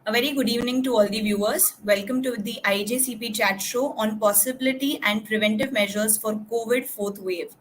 A very good evening to all the viewers. Welcome to the IJCP chat show on possibility and preventive measures for COVID fourth wave.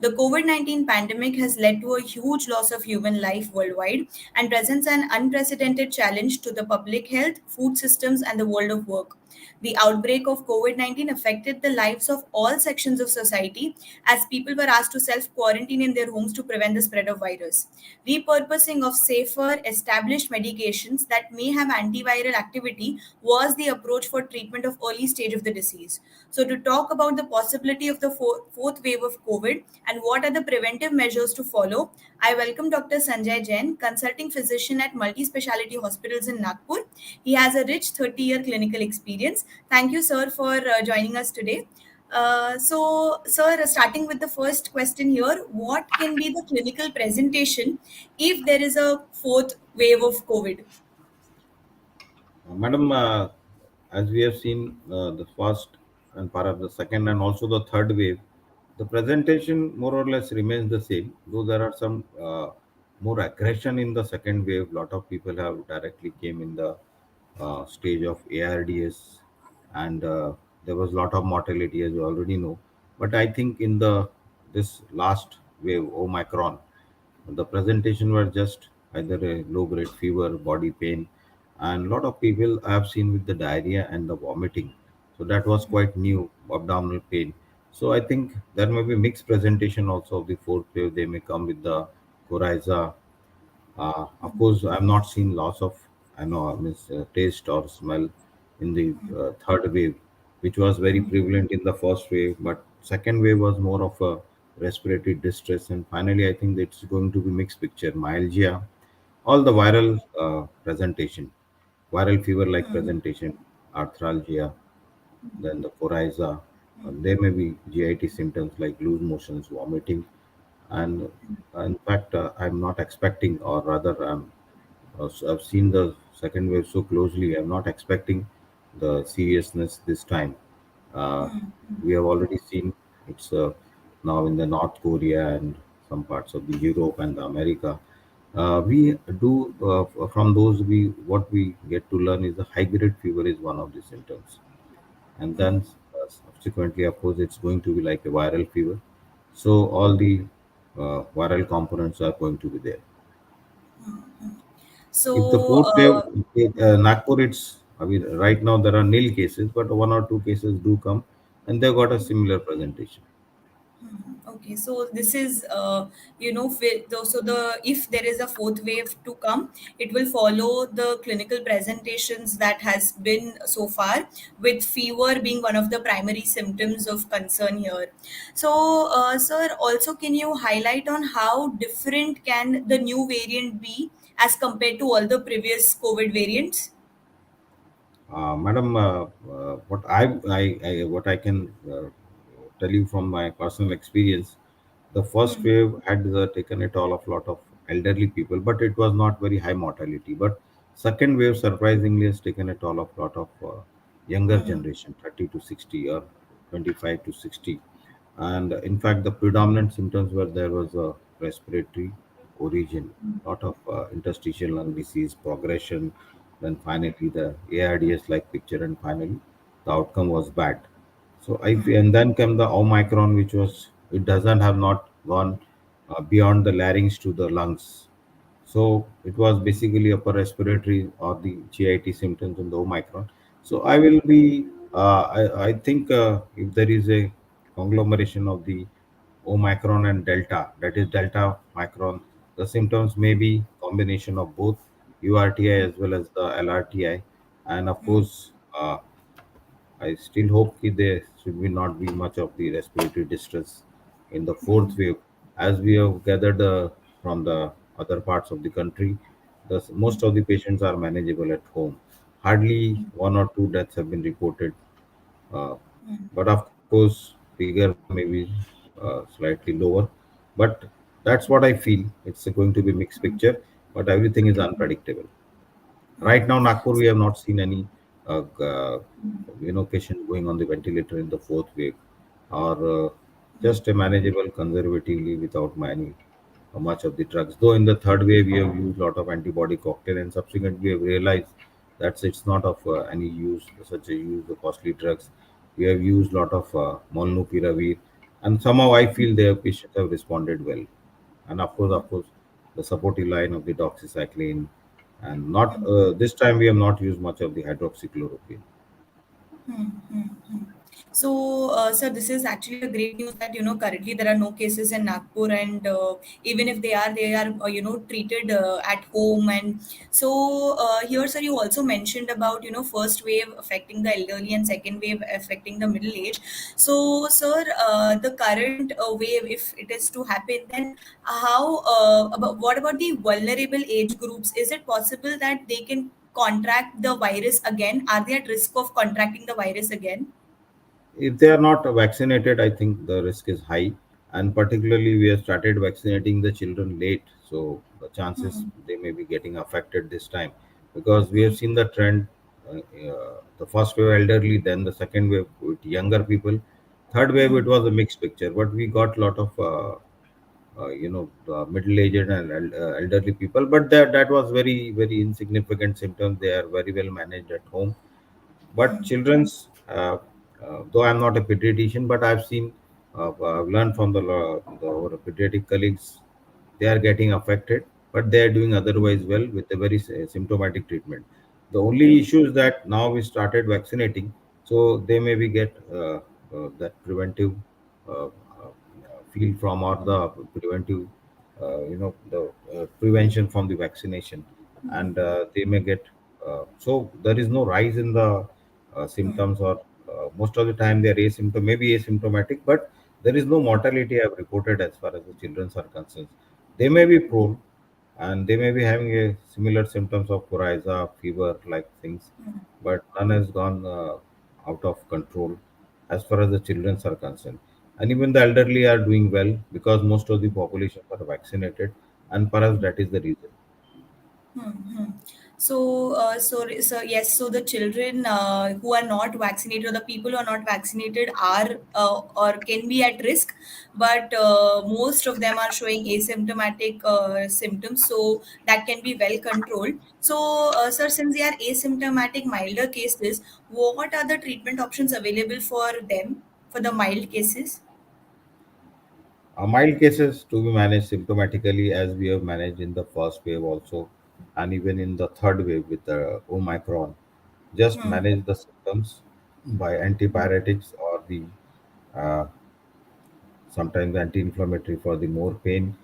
The COVID 19 pandemic has led to a huge loss of human life worldwide and presents an unprecedented challenge to the public health, food systems, and the world of work. The outbreak of COVID 19 affected the lives of all sections of society as people were asked to self quarantine in their homes to prevent the spread of virus. Repurposing of safer, established medications that may have antiviral activity was the approach for treatment of early stage of the disease. So, to talk about the possibility of the fourth wave of COVID and what are the preventive measures to follow, I welcome Dr. Sanjay Jain, consulting physician at multi specialty hospitals in Nagpur. He has a rich 30-year clinical experience. Thank you, sir, for joining us today. Sir, starting with the first question here, what can be the clinical presentation if there is a fourth wave of COVID? Madam, as we have seen the first and part of the second and also the third wave, the presentation more or less remains the same, though there are some more aggression in the second wave. Lot of people have directly came in the stage of ARDS, and there was lot of mortality as you already know. But I think in the this last wave, Omicron, the presentation were just either a low grade fever, body pain, and a lot of people I have seen with the diarrhea and the vomiting. So that was quite new, abdominal pain. So I think there may be mixed presentation also of the fourth wave. They may come with the coryza. Of course, I've not seen loss of taste or smell in the third wave, which was very prevalent in the first wave. But second wave was more of a respiratory distress, and finally, I think it's going to be mixed picture. Myalgia, all the viral presentation, viral fever-like presentation, arthralgia, then the coryza. There may be GIT symptoms like loose motions, vomiting, and in fact, I'm not expecting, or rather, I've seen the second wave so closely. I'm not expecting the seriousness this time. Uh, we have already seen it's now in the North Korea and some parts of the Europe and the America. We do from those we what we get to learn is the high grade fever is one of the symptoms, and then subsequently, of course, it's going to be like a viral fever. So all the viral components are going to be there. If the So, fourth wave, Nagpur, it's, I mean, right now there are nil cases, but one or two cases do come, and they got a similar presentation. okay, so this is, so the if there is a fourth wave to come, it will follow the clinical presentations that has been so far, with fever being one of the primary symptoms of concern here. So, sir, also can you highlight on how different can the new variant be as compared to all the previous COVID variants? Madam, what I can tell you from my personal experience, the first wave had taken a toll of lot of elderly people, but it was not very high mortality. But second wave surprisingly has taken a toll of lot of younger generation, 30 to 60 or 25 to 60. And in fact, the predominant symptoms were there was a respiratory origin, lot of interstitial lung disease progression, then finally the ARDS like picture, and finally the outcome was bad. So and then came the Omicron, which was it doesn't have not gone beyond the larynx to the lungs. So it was basically upper respiratory or the GIT symptoms in the Omicron. So I will be, I think if there is a conglomeration of the Omicron and Delta, that is Delta Micron, the symptoms may be combination of both URTI as well as the LRTI. And of course, I still hope that there should be not be much of the respiratory distress in the fourth wave, as we have gathered from the other parts of the country. Most of the patients are manageable at home. Hardly one or two deaths have been reported, uh, but of course, figure may be slightly lower. But that's what I feel. It's going to be mixed picture, but everything is unpredictable. Right now, Nagpur, we have not seen any patient going on the ventilator in the fourth wave, or just a manageable conservatively without many much of the drugs. Though in the third wave, we have used a lot of antibody cocktail, and subsequently we have realized That's it's not of any use, such a use the costly drugs. We have used lot of molnupiravir, and somehow I feel their patients have responded well. And of course, the supportive line of the doxycycline, and not this time we have not used much of the hydroxychloroquine. So, sir, this is actually a great news that currently there are no cases in Nagpur, and even if they are treated at home. And so here, sir, you also mentioned about first wave affecting the elderly and second wave affecting the middle age. So, sir, the current wave, if it is to happen, then how about what about the vulnerable age groups? Is it possible that they can contract the virus again? Are they at risk of contracting the virus again? If they are not vaccinated, I think the risk is high, and particularly we have started vaccinating the children late, so the chances they may be getting affected this time, because we have seen the trend. The first wave elderly, then the second wave with younger people, third wave it was a mixed picture, but we got a lot of middle-aged and elderly people, but that was very very insignificant symptoms. They are very well managed at home. But children's, though I'm not a pediatrician, but I've seen, I've learned from our pediatric colleagues, they are getting affected, but they are doing otherwise well with a very symptomatic treatment. The only issue is that now we started vaccinating, so they maybe get that preventive field from, or the preventive, the prevention from the vaccination, and they may get. So there is no rise in the symptoms, or most of the time they are maybe asymptomatic, but there is no mortality I've reported as far as the children are concerned. They may be prone, and they may be having a similar symptoms of coryza, fever like things, but none has gone out of control as far as the children are concerned. And even the elderly are doing well because most of the population are vaccinated, and perhaps that is the reason. So, so yes, so the children who are not vaccinated, or the people who are not vaccinated, are or can be at risk, but most of them are showing asymptomatic symptoms, so that can be well controlled. So, sir, since they are asymptomatic, milder cases, what are the treatment options available for them for the mild cases? Mild cases to be managed symptomatically as we have managed in the first wave also, and even in the third wave with the Omicron. Just manage the symptoms by antibiotics, or the uh, sometimes anti-inflammatory for the more pain.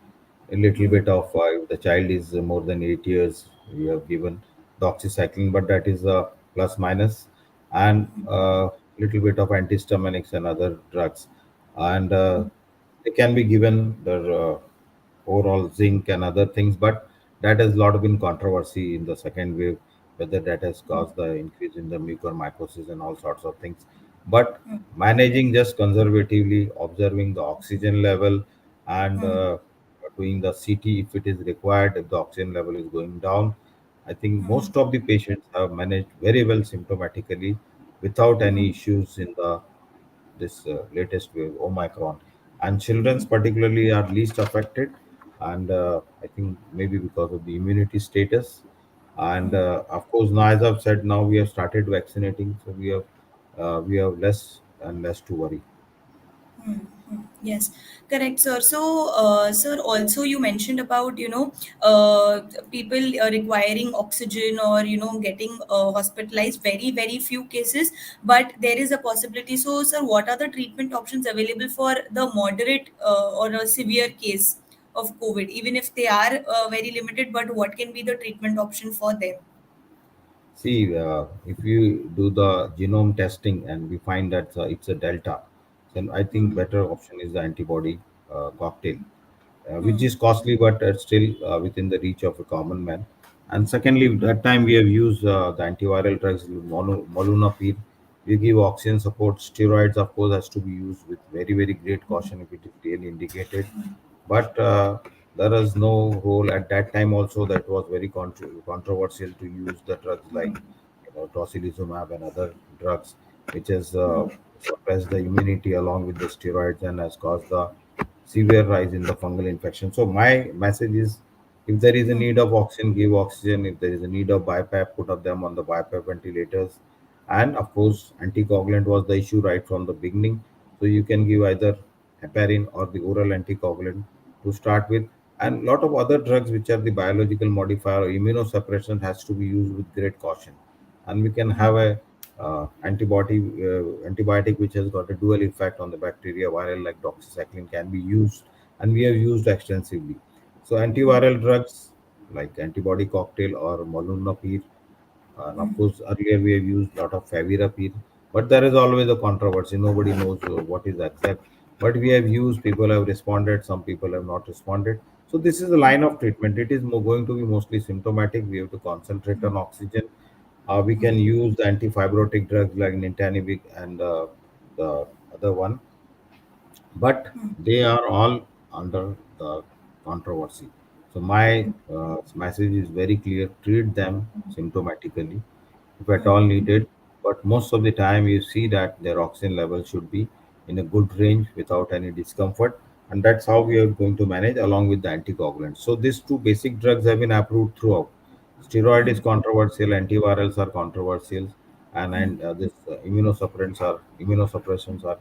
A little bit of, if the child is more than 8 years, we have given doxycycline, but that is a plus minus, and little bit of antihistaminics and other drugs, and they can be given the overall zinc and other things, but that has lot been controversy in the second wave, whether that has caused the increase in the mucormycosis and all sorts of things. But managing just conservatively, observing the oxygen level, and doing the CT if it is required, if the oxygen level is going down. I think most of the patients have managed very well symptomatically without any issues in the this latest wave, Omicron. And children's particularly are least affected, and I think maybe because of the immunity status. And of course, now as I've said, now we have started vaccinating, so we have less and less to worry. Yes, correct, sir. So, sir, also you mentioned about people requiring oxygen, or getting hospitalized. Very very few cases, but there is a possibility. So, sir, what are the treatment options available for the moderate or a severe case of COVID? Even if they are very limited, but what can be the treatment option for them? See, if you do the genome testing and we find that it's a delta, then I think better option is the antibody cocktail, which is costly, but still within the reach of a common man. And secondly, that time we have used the antiviral drugs, molnupiravir. We give oxygen support. Steroids, of course, has to be used with very, very great caution if it is really indicated. But there is no role at that time. Also, that was very controversial to use the drugs like tocilizumab and other drugs, which has suppressed the immunity along with the steroids and has caused the severe rise in the fungal infection. So my message is, If there is a Hmm. need of oxygen, give oxygen. If there is a need of BiPAP, put up them on the BiPAP ventilators. And of course, anticoagulant was the issue right from the beginning. So you can give either heparin or the oral anticoagulant to start with. And lot of other drugs which are the biological modifier or immunosuppression has to be used with great caution. And we can have a antibiotic which has got a dual effect on the bacteria, viral like doxycycline can be used, and we have used extensively. So antiviral drugs like antibody cocktail or molnupiravir, and of course earlier we have used lot of favipiravir, but there is always a controversy. Nobody knows what is exact. But we have used, people have responded, some people have not responded. So this is the line of treatment. It is going to be mostly symptomatic. We have to concentrate on oxygen. We can use the antifibrotic drugs like nintedanib and the other one, but they are all under the controversy. So my message is very clear: treat them symptomatically, if at all needed. But most of the time, you see that their oxygen level should be in a good range without any discomfort, and that's how we are going to manage along with the anticoagulants. So these two basic drugs have been approved throughout. Steroid is controversial, antivirals are controversial, and this immunosuppressants are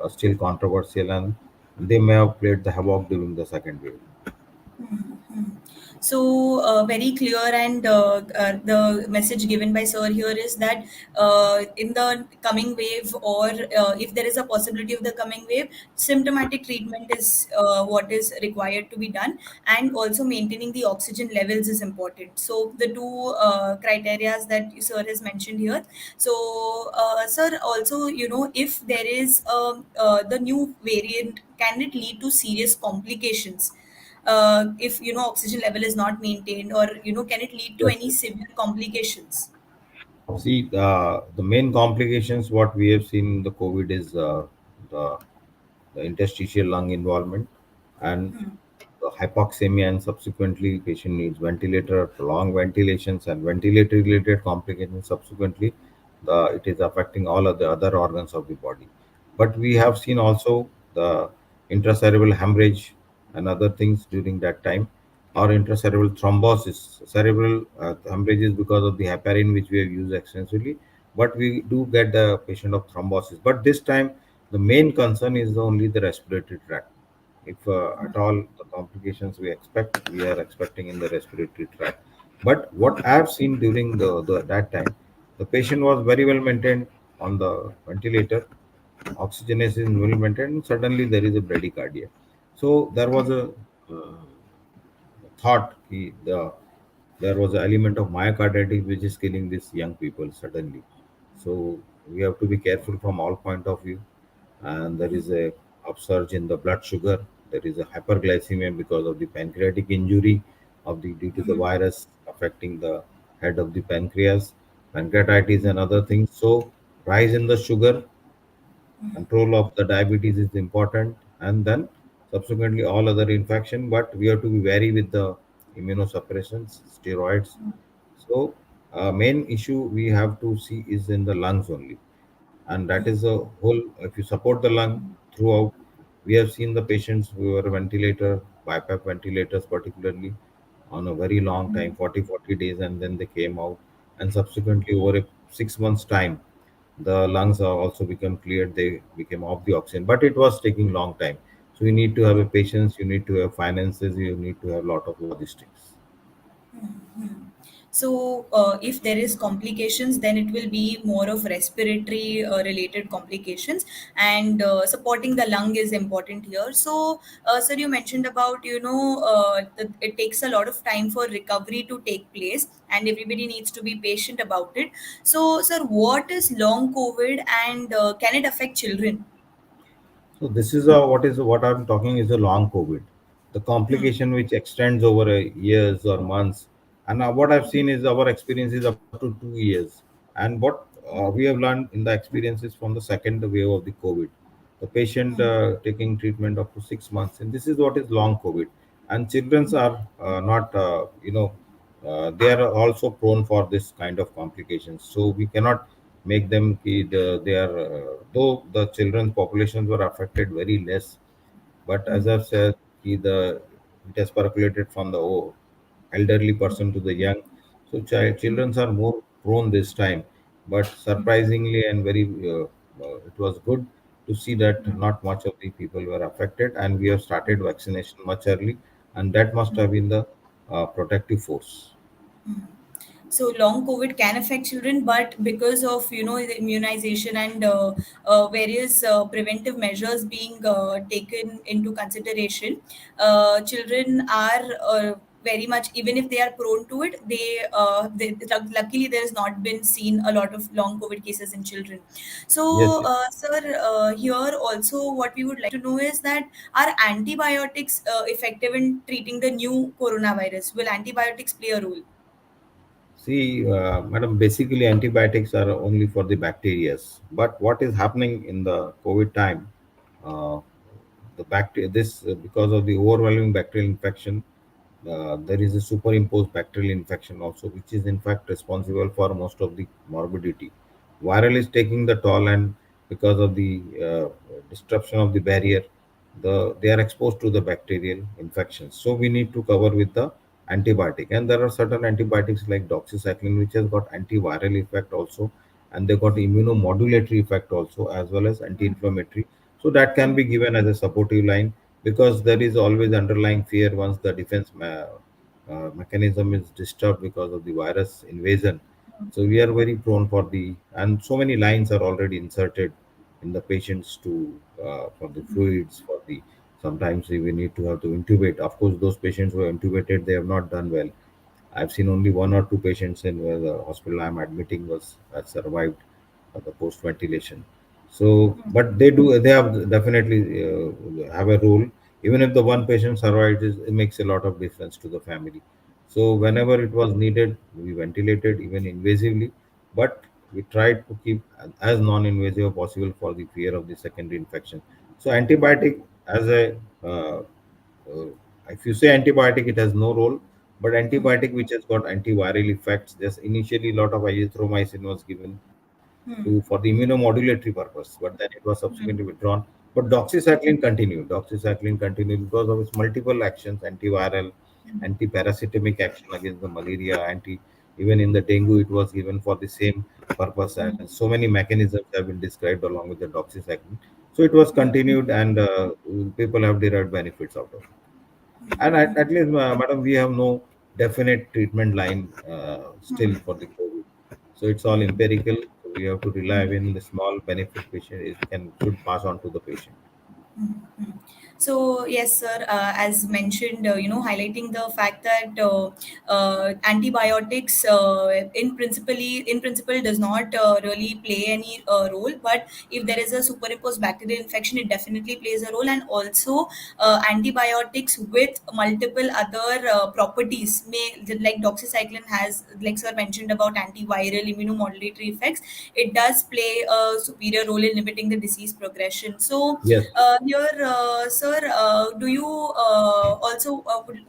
still controversial, and they may have played the havoc during the second wave. So, very clear, and the message given by Sir here is that in the coming wave, or if there is a possibility of the coming wave, symptomatic treatment is what is required to be done, and also maintaining the oxygen levels is important. So, the two criterias that Sir has mentioned here. So, Sir, also, if there is the new variant, can it lead to serious complications? If oxygen level is not maintained, or can it lead to Yes, any yes. severe complications? See, the main complications what we have seen in the COVID is the, the interstitial lung involvement and the hypoxemia, and subsequently patient needs ventilator, prolonged ventilations, and ventilator related complications. Subsequently, it is affecting all of the other organs of the body. But we have seen also the intracerebral hemorrhage and other things during that time, or intracerebral thrombosis. Cerebral hemorrhage is because of the heparin which we have used extensively, but we do get the patient of thrombosis. But this time, the main concern is only the respiratory tract. If at all the complications we are expecting in the respiratory tract. But what I have seen during the that time, the patient was very well maintained on the ventilator, oxygenation is well maintained, suddenly there is a bradycardia. So there was a uh, thought there was an element of myocarditis which is killing these young people suddenly. So we have to be careful from all point of view. And there is a upsurge in the blood sugar. There is a hyperglycemia because of the pancreatic injury of the due to the virus affecting the head of the pancreas, pancreatitis and other things. So rise in the sugar, control of the diabetes is important, and then subsequently all other infection. But we have to be wary with the immunosuppressants, steroids. So main issue we have to see is in the lungs only, and that is a whole. If you support the lung throughout, we have seen the patients who were ventilator, BiPAP ventilators particularly, on a very long time, 40 days, and then they came out, and subsequently over a 6 months time, the lungs are also become cleared, they became off the oxygen, but it was taking long time. So you need to have a patience, you need to have finances, you need to have a lot of logistics. So, if there is complications, then it will be more of respiratory related complications, and supporting the lung is important here. So, sir, you mentioned about that it takes a lot of time for recovery to take place, and everybody needs to be patient about it. So, sir, what is long COVID, and can it affect children? So this is what I'm talking is a long COVID, the complication which extends over a years or months. And what I've seen is our experience is up to 2 years. And what we have learned in the experiences from the second wave of the COVID, the patient taking treatment up to 6 months, and this is what is long COVID. And childrens are not, they are also prone for this kind of complications. So we cannot make them they are though the children's populations were affected very less, but as I've said, the it has percolated from the O. elderly person to the young. So children are more prone this time. But surprisingly and very, it was good to see that not much of the people were affected, and we have started vaccination much early, and that must have been the protective force. So long COVID can affect children, but because of the immunization and various preventive measures being taken into consideration, children are very much, even if they are prone to it, luckily there has not been seen a lot of long COVID cases in children. Yes, So, yes. sir, here also what we would like to know is that, are antibiotics effective in treating the new coronavirus? Will antibiotics play a role? See, madam, basically antibiotics are only for the bacteria. But what is happening in the COVID time, uh, the bacteria, this because of the overwhelming bacterial infection, there is a superimposed bacterial infection also, which is in fact responsible for most of the morbidity. Viral is taking the toll, and because of the disruption of the barrier, they are exposed to the bacterial infections. So we need to cover with the antibiotic, and there are certain antibiotics like doxycycline, which has got antiviral effect also, and they got immunomodulatory effect also, as well as anti-inflammatory. So that can be given as a supportive line, because there is always underlying fear once the defense mechanism is disturbed because of the virus invasion. So we are very prone for the, and so many lines are already inserted in the patients to for the fluids, for the, sometimes we need to have to intubate. Of course, those patients who are intubated, they have not done well. I've seen only one or two patients in where the hospital I'm admitting was has survived the post ventilation. So, but they do, they have definitely have a role. Even if the one patient survives, it makes a lot of difference to the family. So whenever it was needed, we ventilated even invasively, but we tried to keep as non-invasive as possible for the fear of the secondary infection. So antibiotic as a uh, if you say antibiotic, it has no role. But antibiotic which has got antiviral effects, just initially a lot of azithromycin was given to for the immunomodulatory purpose, but then it was subsequently withdrawn. But doxycycline continued because of its multiple actions: antiviral, anti-parasitamic action against the malaria, anti, even in the dengue it was given for the same purpose, and so many mechanisms have been described along with the doxycycline. So it was continued, and people have derived benefits out of it. And at least, madam, we have no definite treatment line still for the COVID. So it's all empirical. So we have to rely on the small benefit patient is can should pass on to the patient. So yes, sir. As mentioned, highlighting the fact that antibiotics, in principle, does not really play any role. But if there is a superimposed bacterial infection, it definitely plays a role. And also, antibiotics with multiple other properties, like doxycycline has, like sir mentioned about antiviral, immunomodulatory effects. It does play a superior role in limiting the disease progression. So Yes. here, sir, do you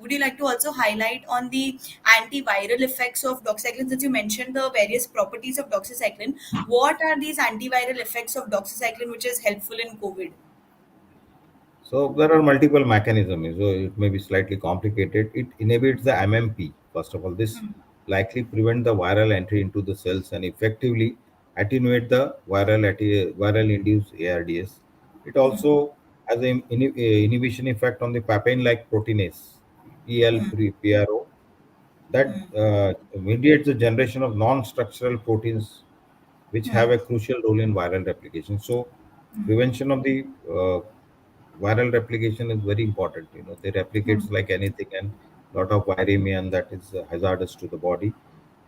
would you like to also highlight on the antiviral effects of doxycycline, since you mentioned the various properties of doxycycline? What are these antiviral effects of doxycycline which is helpful in COVID? So there are multiple mechanisms. So it may be slightly complicated. It inhibits the MMP. First of all, this likely prevent the viral entry into the cells and effectively attenuate the viral induced ARDS. It also has an inhibition effect on the papain-like proteinase PL3PRO that mediates the generation of non-structural proteins which have a crucial role in viral replication. So prevention of the viral replication is very important. You know, they replicates like anything, and lot of viremia, and that is hazardous to the body.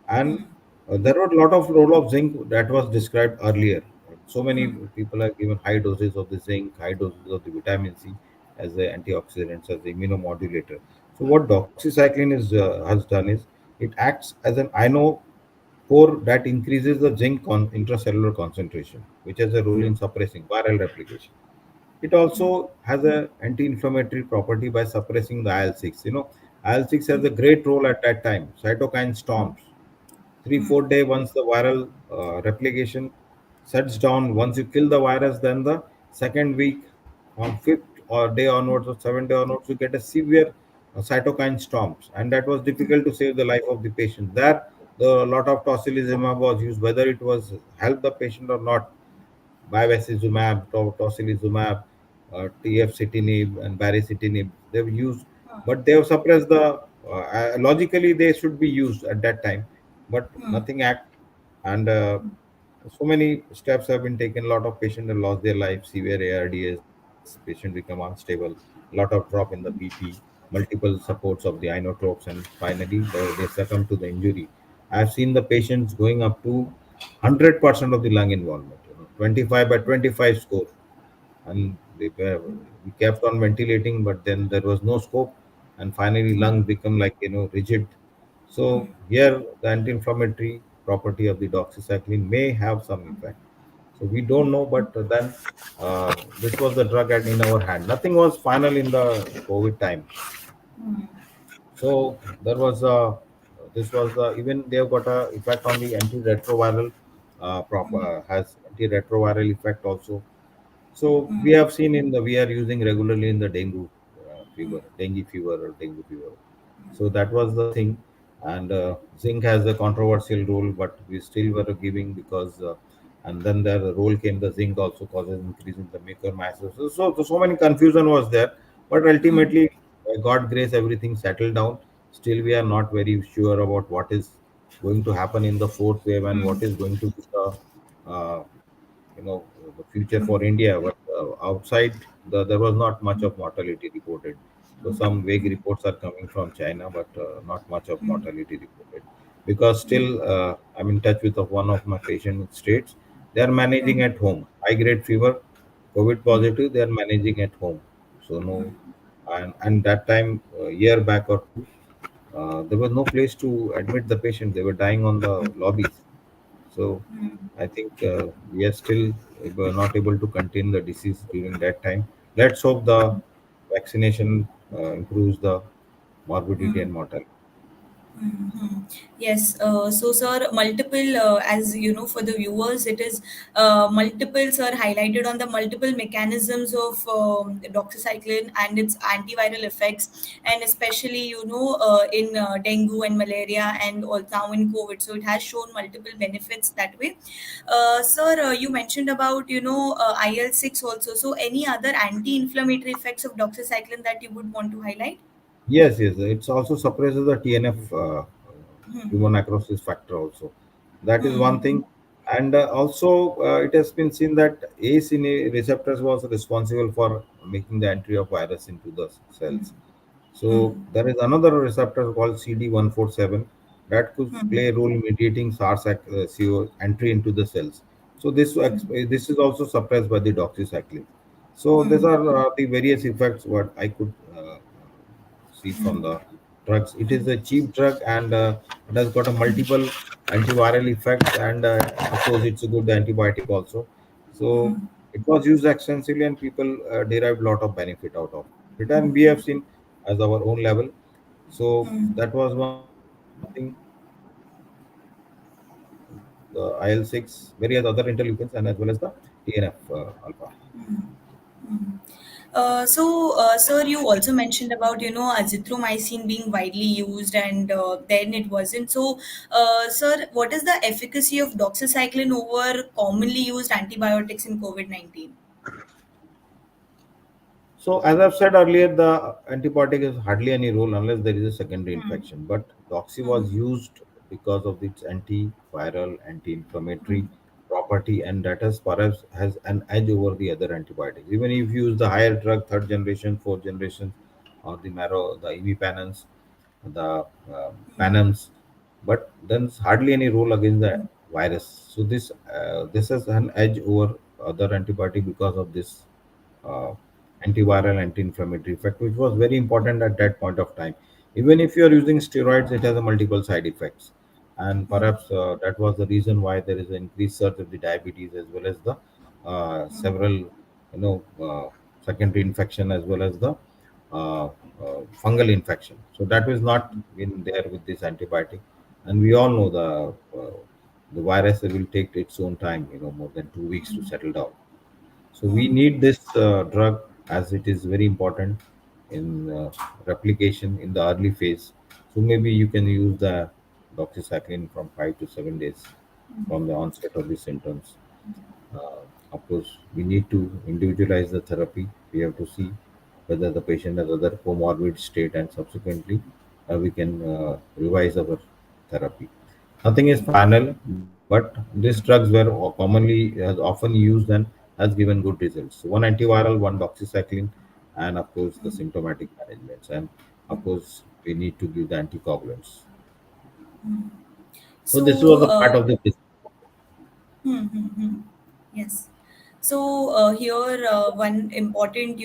And there were a lot of role of zinc that was described earlier. So many people are given high doses of the zinc, high doses of the vitamin C as the antioxidants, as the immunomodulator. So what doxycycline has done is it acts as an ionophore that increases the zinc intracellular concentration, which has a role in suppressing viral replication. It also has an anti-inflammatory property by suppressing the IL-6. You know, IL-6 has a great role at that time. Cytokine storms. 3 4 day once the viral replication shuts down. Once you kill the virus, then the second week, on fifth or day onwards or 7th day onwards, you get a severe cytokine storms, and that was difficult to save the life of the patient. There, the lot of tocilizumab was used, whether it was help the patient or not. Bevacizumab, tocilizumab, TF-citinib, and baricitinib, they've used, but they have suppressed the. Logically, they should be used at that time, but nothing act, and so many steps have been taken. A lot of patients have lost their life, severe ARDS, patient become unstable, lot of drop in the BP, multiple supports of the inotropes, and finally they succumb to the injury. I have seen the patients going up to 100% of the lung involvement, 25 by 25 score, and we kept on ventilating, but then there was no scope, and finally lungs become like rigid. So here the anti-inflammatory property of the doxycycline may have some effect. So we don't know, but then this was the drug in our hand. Nothing was final in the COVID time. So there was this was even they have got a effect on the antiretroviral has antiretroviral effect also. So we have seen in the we are using regularly in the dengue fever or dengue fever. So that was the thing, and zinc has a controversial role, but we still were giving because, and then the role came the zinc also causes increase in the mucormycosis. So many confusion was there, but ultimately, by God grace, everything settled down. Still, we are not very sure about what is going to happen in the fourth wave and what is going to be the uh, the future for India. But outside, there was not much of mortality reported. So some vague reports are coming from China, but not much of mortality reported. Because still, I'm in touch with one of my patient in states. They are managing at home. High grade fever, COVID positive. They are managing at home. So no, and that time, year back or two, there was no place to admit the patient. They were dying on the lobbies. So I think we are still not able to contain the disease during that time. Let's hope the vaccination improves the morbidity and mortality. Yes, so sir, multiple, as you know, for the viewers, it is multiple, sir, highlighted on the multiple mechanisms of doxycycline and its antiviral effects, and especially, in dengue and malaria and all now in COVID. So it has shown multiple benefits that way. Sir, you mentioned about, IL-6 also. So any other anti-inflammatory effects of doxycycline that you would want to highlight? Yes, yes. It also suppresses the TNF, human necrosis factor also. That is one thing. And also, it has been seen that ACE receptors was responsible for making the entry of virus into the cells. So there is another receptor called CD147 that could play a role in mediating SARS-CoV entry into the cells. So this is also suppressed by the doxycycline. So these are the various effects what I could see from the drugs. It is a cheap drug, and it has got a multiple antiviral effects, and of course it's a good antibiotic also. So it was used extensively, and people derived a lot of benefit out of it, and we have seen as our own level. So that was one thing. The IL-6, various other interleukins, and as well as the TNF alpha. Sir, you also mentioned about azithromycin being widely used, and then it wasn't. So, sir, what is the efficacy of doxycycline over commonly used antibiotics in COVID-19? So, as I've said earlier, the antibiotic is hardly any role unless there is a secondary infection. But doxy was used because of its antiviral, anti-inflammatory property, and that has perhaps has an edge over the other antibiotics. Even if you use the higher drug, third generation, fourth generation, or the marrow, the imipanans, the panams, but then it's hardly any role against the virus. So this has an edge over other antibiotic because of this uh, antiviral, anti-inflammatory effect, which was very important at that point of time. Even if you are using steroids, it has a multiple side effects, and perhaps that was the reason why there is an increased surge of the diabetes as well as the several secondary infection as well as the uh, fungal infection. So that was not been there with this antibiotic, and we all know the virus will take its own time, more than 2 weeks to settle down. So we need this drug as it is very important in replication in the early phase. So maybe you can use the doxycycline from 5 to 7 days from the onset of the symptoms. Of course, we need to individualize the therapy. We have to see whether the patient has other comorbid state, and subsequently we can revise our therapy. Nothing is final, but these drugs were commonly often used and has given good results. So one antiviral, one doxycycline, and of course the symptomatic managements, and of course we need to give the anticoagulants. So this was So, a part of the hmm, hmm, hmm. Yes. So here, one important,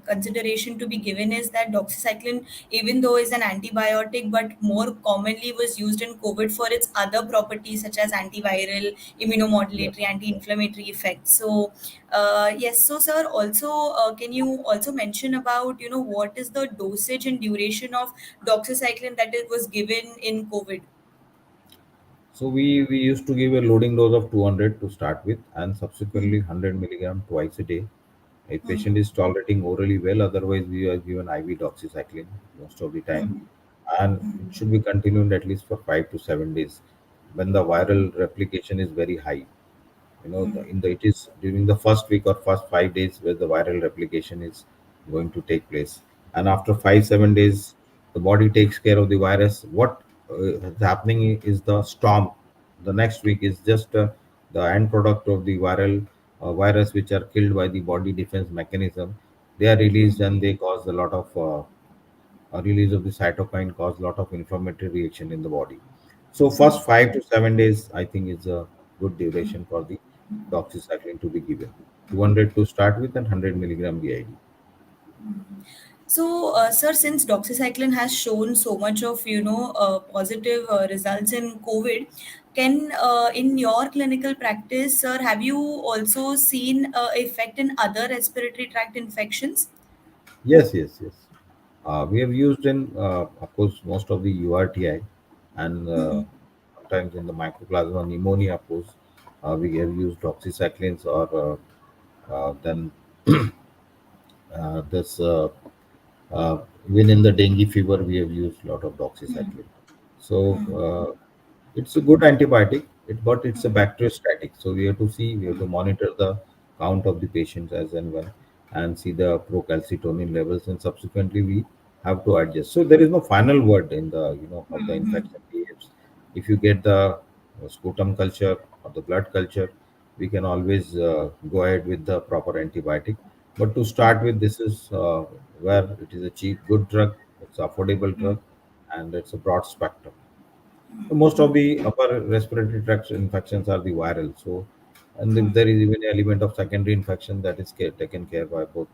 consideration to be given is that doxycycline, even though is an antibiotic, but more commonly was used in COVID for its other properties such as antiviral, yeah. immunomodulatory, anti-inflammatory effects. So, yes. So, sir, also, can you also mention about, what is the dosage and duration of doxycycline that it was given in COVID? So we used to give a loading dose of 200 to start with, and subsequently 100 milligram twice a day. If patient is tolerating orally well, otherwise we are given IV doxycycline most of the time, and it should be continued at least for 5 to 7 days when the viral replication is very high. In the it is during the first week or first 5 days where the viral replication is going to take place, and after 5 7 days the body takes care of the virus. What is happening is the storm. The next week is just the end product of the viral virus, which are killed by the body defense mechanism. They are released and they cause a lot of release of the cytokine, cause a lot of inflammatory reaction in the body. So first 5 to 7 days, I think, is a good duration for the doxycycline to be given. 200 to start with and 100 milligram BID. So, sir, since doxycycline has shown so much of positive results in COVID, can in your clinical practice, sir, have you also seen effect in other respiratory tract infections? Yes, yes, yes. We have used in, of course, most of the URTI, and sometimes in the mycoplasma pneumonia, of course, we have used doxycyclines, or then this even in the dengue fever, we have used a lot of doxycycline. So it's a good antibiotic, but it's a bacteriostatic. So we have to see, we have to monitor the count of the patients as and when, and see the procalcitonin levels, and subsequently we have to adjust. So there is no final word in the how the infection behaves. If you get the sputum culture or the blood culture, we can always go ahead with the proper antibiotic. But to start with, this is where it is a cheap, good drug. It's affordable drug, and it's a broad spectrum. Most of the upper respiratory tract infections are the viral. So, and if there is even an element of secondary infection that is taken care by both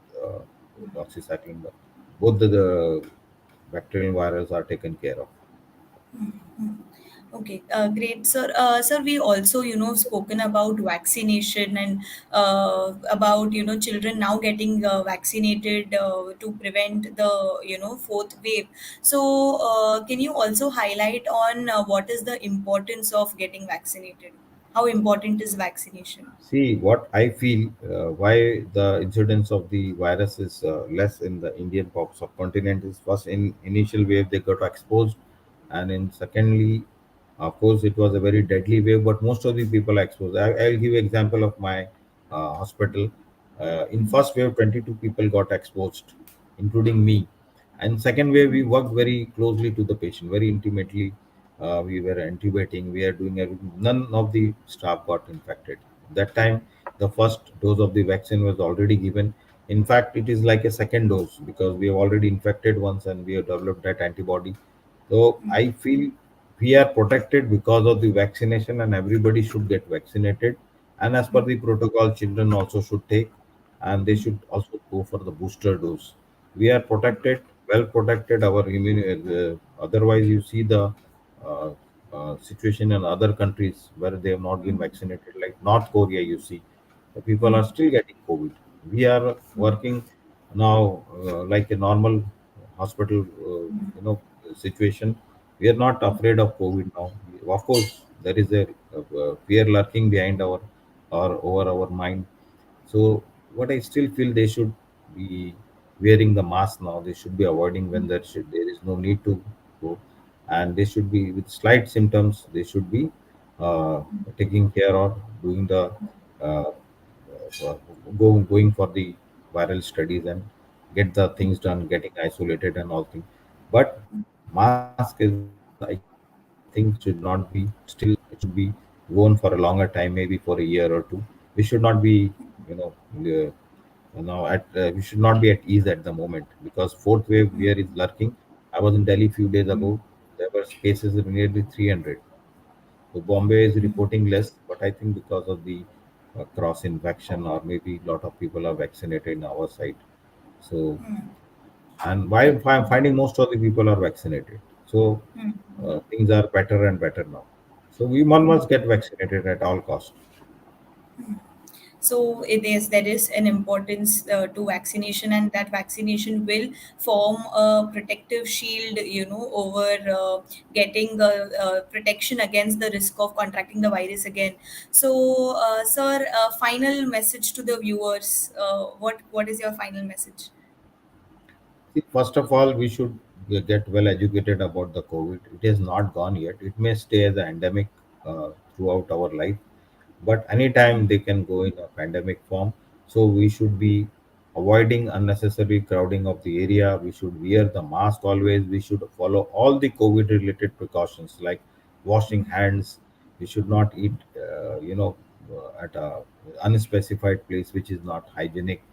doxycycline, but both the bacterial virals are taken care of. Okay, great, sir. Sir, we also, spoken about vaccination and about, children now getting vaccinated to prevent the, fourth wave. So, can you also highlight on what is the importance of getting vaccinated? How important is vaccination? See, what I feel, why the incidence of the virus is less in the Indian pop subcontinent is, first, in initial wave they got exposed, and in secondly, of course, it was a very deadly wave. But most of the people are exposed. I'll give you example of my hospital. In first wave, 22 people got exposed, including me. And second wave, we worked very closely to the patient, very intimately. We were intubating, we are doing everything. None of the staff got infected. That time, the first dose of the vaccine was already given. In fact, it is like a second dose because we have already infected once and we have developed that antibody. So I feel we are protected because of the vaccination, and everybody should get vaccinated. And as per the protocol, children also should take, and they should also go for the booster dose. We are protected, well protected. Our otherwise, you see the uh, situation in other countries where they have not been vaccinated, like North Korea. You see, the people are still getting COVID. We are working now like a normal hospital, situation. We are not afraid of COVID now. Of course, there is a fear lurking behind our or over our mind. So, what I still feel they should be. wearing the mask now. They should be avoiding when there is no need to go, and they should be with slight symptoms. They should be uh, taking care or doing the uh, going for the viral studies and get the things done, getting isolated and all things. But mask is, I think, should not be still. It should be worn for a longer time, maybe for a year or two. We should not be, you know, we should not be at ease at the moment, because fourth wave here is lurking. I was in Delhi few days ago. There were cases of nearly 300. So Bombay is reporting less, but I think because of the cross infection, or maybe a lot of people are vaccinated in our side. So, and why I'm finding most of the people are vaccinated. So things are better and better now. So we one must get vaccinated at all cost. So there is an importance to vaccination, and that vaccination will form a protective shield, over getting protection against the risk of contracting the virus again. So, sir, final message to the viewers. What is your final message? See, first of all, we should get well educated about the COVID. It is not gone yet. It may stay as an endemic throughout our life, but anytime they can go in a pandemic form. So we should be avoiding unnecessary crowding of the area. We should wear the mask always. We should follow all the COVID related precautions like washing hands. We should not eat, at a unspecified place which is not hygienic.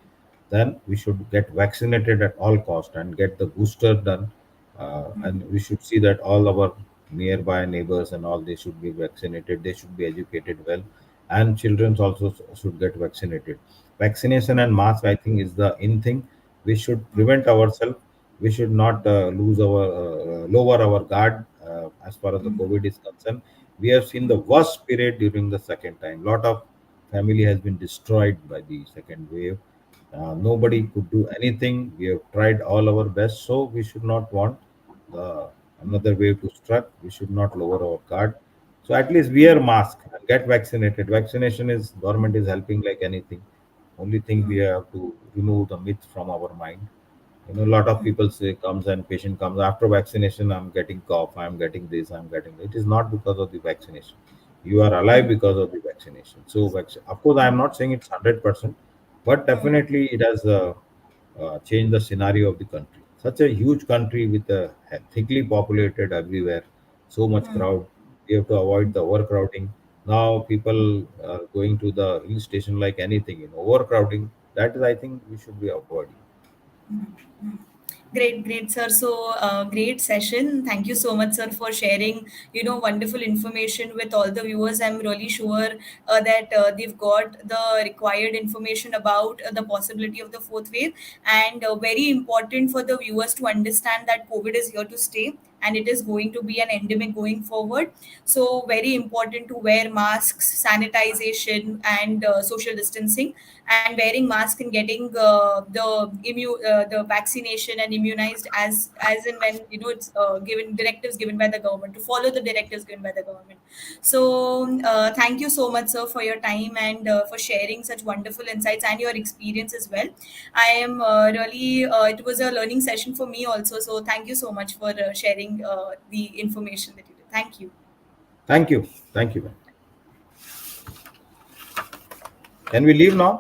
Then we should get vaccinated at all cost and get the booster done. And we should see that all our nearby neighbors and all, they should be vaccinated. They should be educated well, and children also should get vaccinated. Vaccination and mask, I think, is the in thing. We should prevent ourselves. We should not lose our lower our guard as far as the COVID is concerned. We have seen the worst period during the second time. Lot of family has been destroyed by the second wave. Nobody could do anything. We have tried all our best, so we should not want the another wave to strike. We should not lower our guard. So at least wear mask and get vaccinated. Vaccination is government is helping like anything. Only thing we have to remove the myth from our mind. A lot of people say comes and patient comes after vaccination. I'm getting cough. I'm getting this. I'm getting. It is not because of the vaccination. You are alive because of the vaccination. So, of course, I am not saying it's 100%, but definitely it has changed the scenario of the country. Such a huge country with a thickly populated everywhere, so much crowd. We have to avoid the overcrowding. Now people are going to the hill station like anything. Overcrowding. That is, I think, we should be avoiding. Great, great, sir. So, great session. Thank you so much, sir, for sharing, wonderful information with all the viewers. I'm really sure that they've got the required information about the possibility of the fourth wave. And very important for the viewers to understand that COVID is here to stay, and it is going to be an endemic going forward. So, very important to wear masks, sanitization, and social distancing, and wearing mask and getting the vaccination and immunized as and when it's given directives given by the government, to follow the directives given by the government. So thank you so much, sir, for your time, and for sharing such wonderful insights and your experience as well. I am really it was a learning session for me also, so thank you so much for sharing the information that you did. Thank you. Thank you. Thank you. Can we leave now?